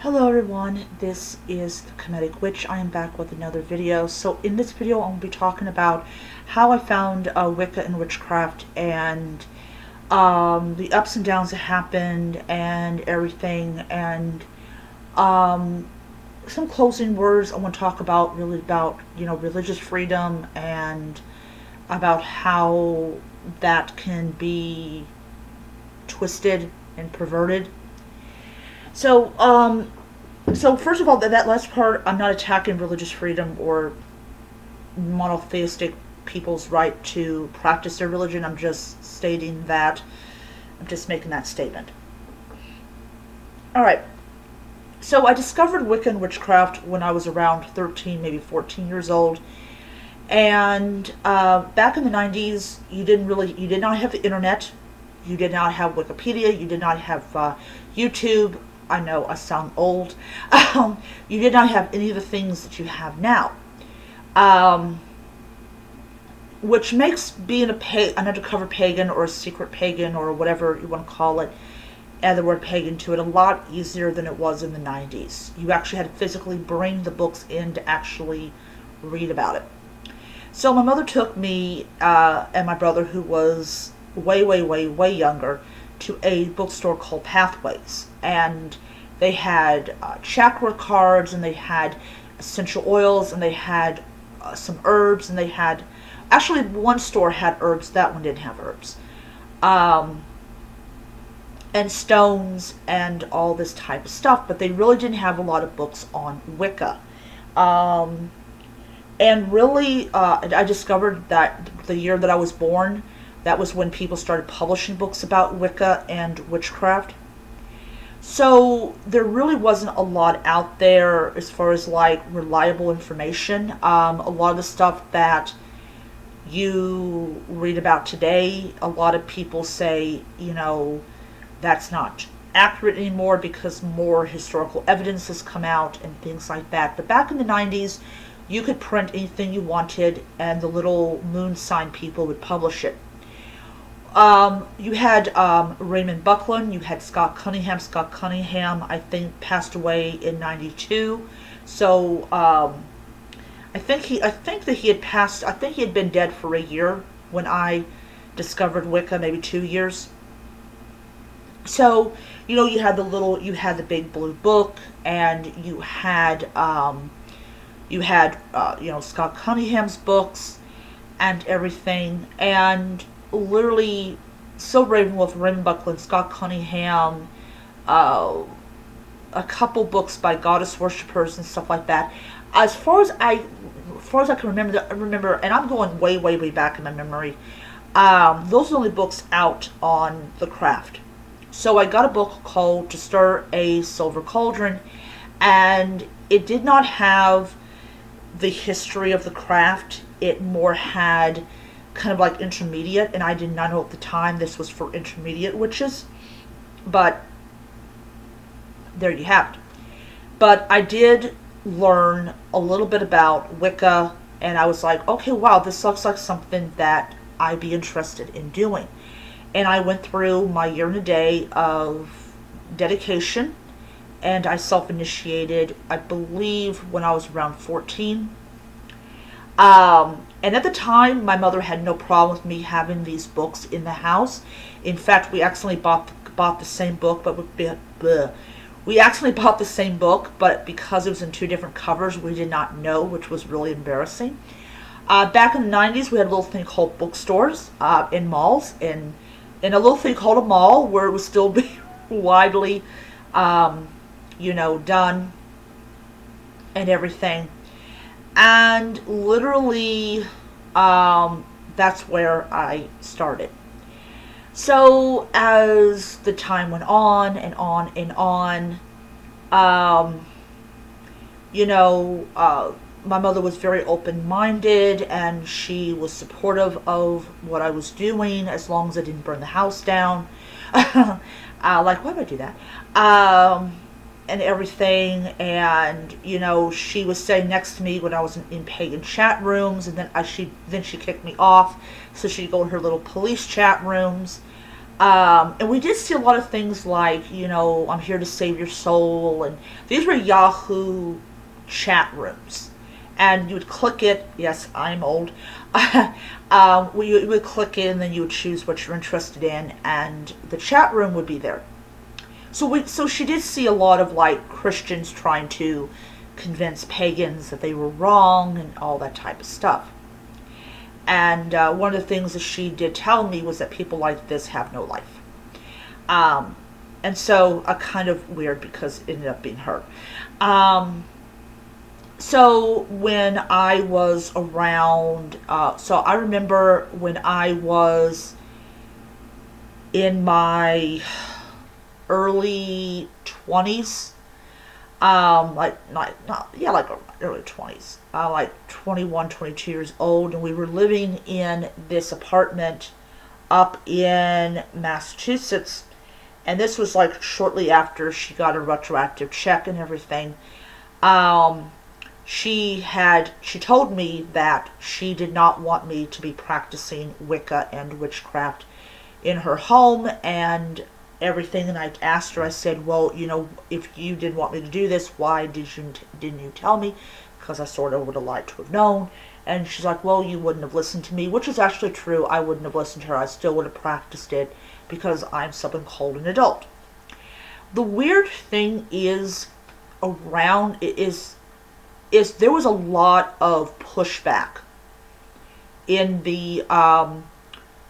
Hello everyone, this is the Comedic Witch. I am back with another video. So in this video I'm going to be talking about how I found Wicca and Witchcraft and the ups and downs that happened and everything, and some closing words. I want to talk about religious freedom and about how that can be twisted and perverted. So, so first of all, that last part, I'm not attacking religious freedom or monotheistic people's right to practice their religion. I'm just stating that. I'm just making that statement. All right. So I discovered Wicca and Witchcraft when I was around 13, maybe 14 years old. And back in the 90s, you did not have the internet. You did not have Wikipedia. You did not have YouTube. I know I sound old. You did not have any of the things that you have now. Which makes being an undercover pagan or a secret pagan or whatever you want to call it, add the word pagan to it, a lot easier than it was in the 90s. You actually had to physically bring the books in to actually read about it. So my mother took me and my brother, who was way younger, to a bookstore called Pathways, and they had chakra cards, and they had essential oils, and they had some herbs, and they had, actually one store had herbs, that one didn't have herbs, and stones and all this type of stuff, but they really didn't have a lot of books on Wicca. And really, I discovered that the year that I was born, that was when people started publishing books about Wicca and witchcraft. So there really wasn't a lot out there as far as like reliable information. A lot of the stuff that you read about today, a lot of people say, that's not accurate anymore because more historical evidence has come out and things like that. But back in the 90s, you could print anything you wanted and the little moon sign people would publish it. You had Raymond Buckland, you had Scott Cunningham. Scott Cunningham, I think, passed away in 92. So I think that he had passed. I think he had been dead for a year when I discovered Wicca, maybe 2 years. So you had the big blue book, and you had Scott Cunningham's books and everything, and literally Silver Ravenwolf, Raymond Buckland, Scott Cunningham, a couple books by goddess worshippers and stuff like that. As far as I can remember, and I'm going way back in my memory, those are the only books out on the craft. So I got a book called To Stir a Silver Cauldron, and it did not have the history of the craft. It more had kind of like intermediate, and I did not know at the time this was for intermediate witches, but there you have it. But I did learn a little bit about Wicca, and I was like, okay, wow, this looks like something that I'd be interested in doing. And I went through my year and a day of dedication, and I self-initiated, I believe, when I was around 14. And at the time, my mother had no problem with me having these books in the house. In fact, we accidentally bought the same book, but we accidentally bought the same book, but because it was in two different covers, we did not know, which was really embarrassing. Back in the 90s, we had a little thing called bookstores in malls, and a little thing called a mall, where it was still being widely, done and everything. And literally, that's where I started. So as the time went on and on and on, my mother was very open-minded, and she was supportive of what I was doing as long as I didn't burn the house down. Like, why would I do that? And everything, and she was sitting next to me when I was in pagan chat rooms, and then she kicked me off, so she'd go in her little police chat rooms, And we did see a lot of things like, I'm here to save your soul. And these were Yahoo chat rooms. And you would click it. Yes, I'm old. You would click it and then you would choose what you're interested in. And the chat room would be there. So she did see a lot of like Christians trying to convince pagans that they were wrong and all that type of stuff. And one of the things that she did tell me was that people like this have no life. And so kind of weird because it ended up being her. So when I was around, so I remember when I was in my early 20s, like early 20s, like 21, 22 years old, and we were living in this apartment up in Massachusetts, and this was like shortly after she got a retroactive check and everything. She told me that she did not want me to be practicing Wicca and witchcraft in her home and everything. And I asked her, I said, well, if you didn't want me to do this, why didn't you tell me? Because I sort of would have liked to have known. And she's like, well, you wouldn't have listened to me, which is actually true. I wouldn't have listened to her. I still would have practiced it because I'm something called an adult. The weird thing is there was a lot of pushback in the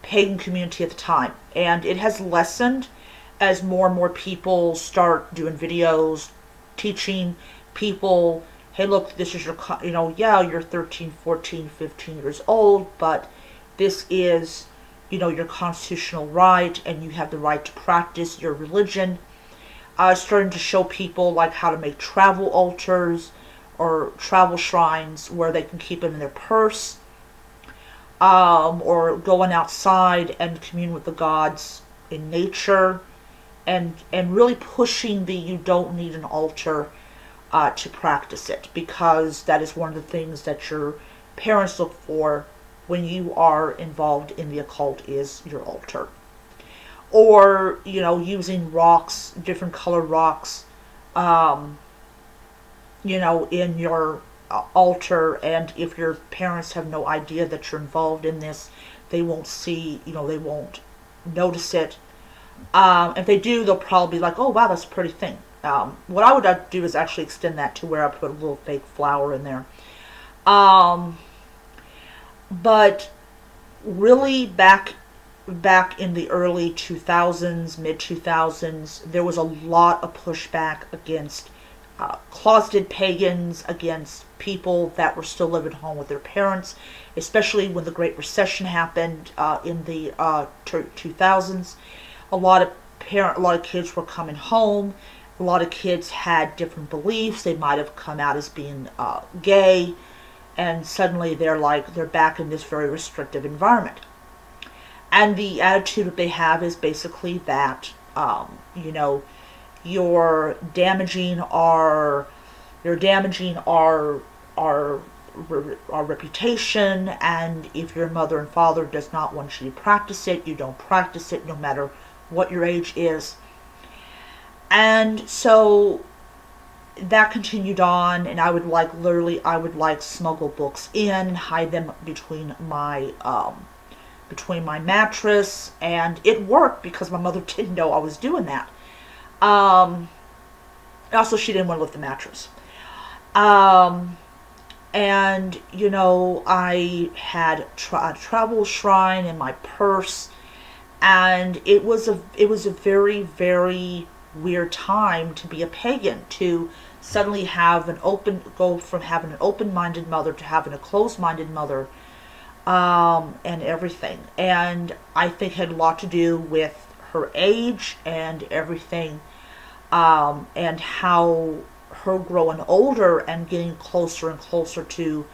pagan community at the time, and it has lessened as more and more people start doing videos teaching people, hey, look, this is your, you're 13, 14, 15 years old, but this is, your constitutional right, and you have the right to practice your religion. Starting to show people like how to make travel altars or travel shrines where they can keep them in their purse, or going outside and commune with the gods in nature, and really pushing you don't need an altar to practice it, because that is one of the things that your parents look for when you are involved in the occult is your altar. Or, using rocks, different colored rocks, in your altar, and if your parents have no idea that you're involved in this, they won't see, they won't notice it. If they do, they'll probably be like, oh wow, that's a pretty thing. What I would do is actually extend that to where I put a little fake flower in there. But really back in the early 2000s, mid 2000s, there was a lot of pushback against closeted pagans, against people that were still living home with their parents, especially when the Great Recession happened in the 2000s. A lot of kids were coming home. A lot of kids had different beliefs. They might have come out as being gay, and suddenly they're back in this very restrictive environment. And the attitude that they have is basically that, you're damaging our reputation, and if your mother and father does not want you to practice it, you don't practice it, no matter what your age is. And so that continued on, and I would smuggle books in, hide them between my mattress, and it worked because my mother didn't know I was doing that. Also, she didn't want to lift the mattress. And I had a travel shrine in my purse, and it was a very, very weird time to be a pagan, to suddenly go from having an open-minded mother to having a closed-minded mother, and everything. And I think it had a lot to do with her age and everything, and how her growing older and getting closer and closer to,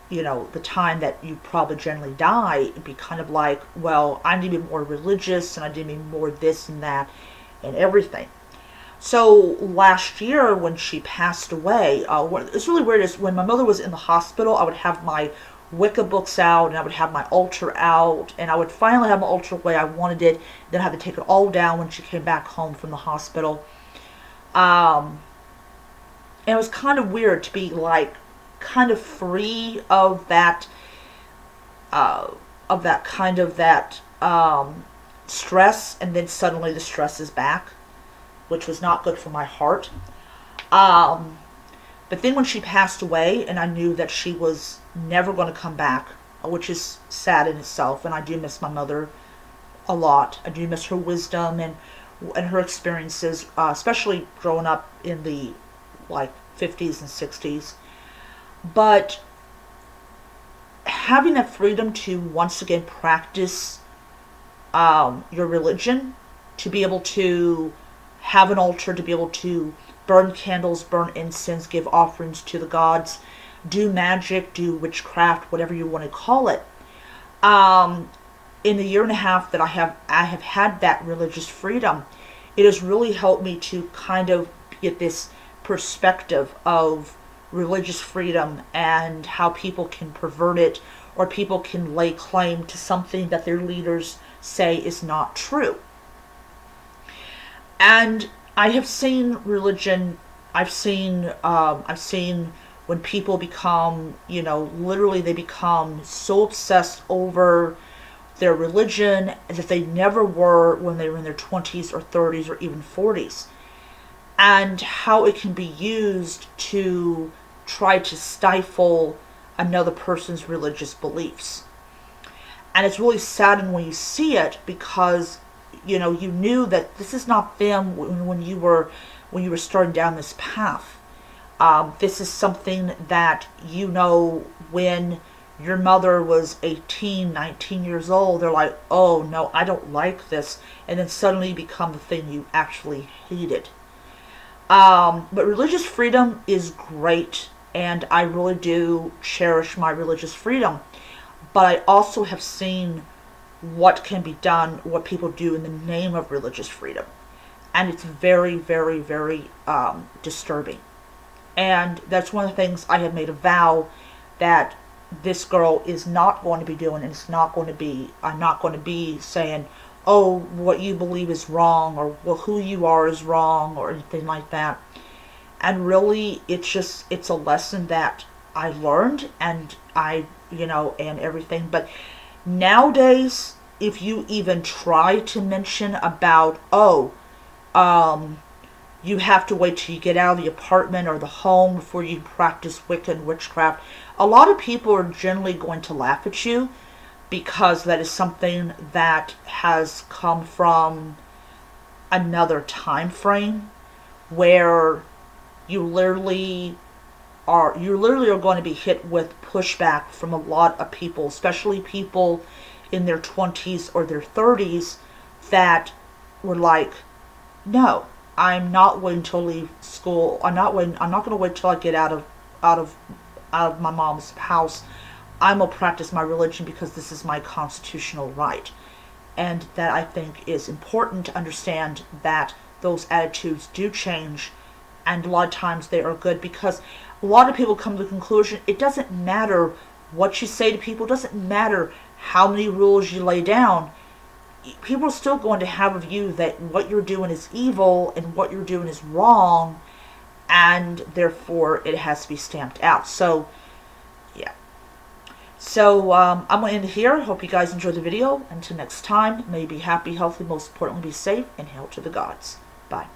the time that you probably generally die, it'd be kind of like, well, I need to be more religious, and I need to be more this and that and everything. So last year when she passed away, it's really weird is when my mother was in the hospital, I would have my Wicca books out, and I would have my altar out, and I would finally have my altar the way I wanted it. Then I had to take it all down when she came back home from the hospital. And it was kind of weird to be like kind of free of that stress, and then suddenly the stress is back, which was not good for my heart. But then when she passed away, and I knew that she was never going to come back, which is sad in itself, and I do miss my mother a lot. I do miss her wisdom and her experiences, especially growing up in the like 50s and 60s. But having that freedom to once again practice your religion, to be able to have an altar, to be able to burn candles, burn incense, give offerings to the gods, do magic, do witchcraft, whatever you want to call it. In the year and a half that I have had that religious freedom, it has really helped me to kind of get this perspective of religious freedom and how people can pervert it, or people can lay claim to something that their leaders say is not true. And I have seen religion, I've seen when people become, literally they become so obsessed over their religion that they never were when they were in their 20s or 30s or even 40s. And how it can be used to try to stifle another person's religious beliefs. And it's really saddening when you see it, because you knew that this is not them when you were starting down this path. This is something that when your mother was 18, 19 years old, they're like, oh no, I don't like this, and then suddenly become the thing you actually hated. But religious freedom is great, and I really do cherish my religious freedom. But I also have seen what can be done, what people do in the name of religious freedom. And it's very, very, very disturbing. And that's one of the things I have made a vow that this girl is not going to be doing, and I'm not going to be saying, oh, what you believe is wrong, or well, who you are is wrong, or anything like that. And really, it's a lesson that I learned, and and everything. But nowadays, if you even try to mention about, you have to wait till you get out of the apartment or the home before you practice Wicca and witchcraft, a lot of people are generally going to laugh at you, because that is something that has come from another time frame where you literally are going to be hit with pushback from a lot of people, especially people in their 20s or their 30s, that were like, no, I'm not waiting to leave school. I'm not going to wait till I get out of my mom's house. I'm going to practice my religion because this is my constitutional right. And that, I think, is important to understand, that those attitudes do change, and a lot of times they are good, because a lot of people come to the conclusion it doesn't matter what you say to people, it doesn't matter how many rules you lay down. People are still going to have a view that what you're doing is evil and what you're doing is wrong, and therefore it has to be stamped out. So, yeah. So, I'm going to end it here. Hope you guys enjoyed the video. Until next time, may you be happy, healthy, most importantly be safe, and hail to the gods. Bye.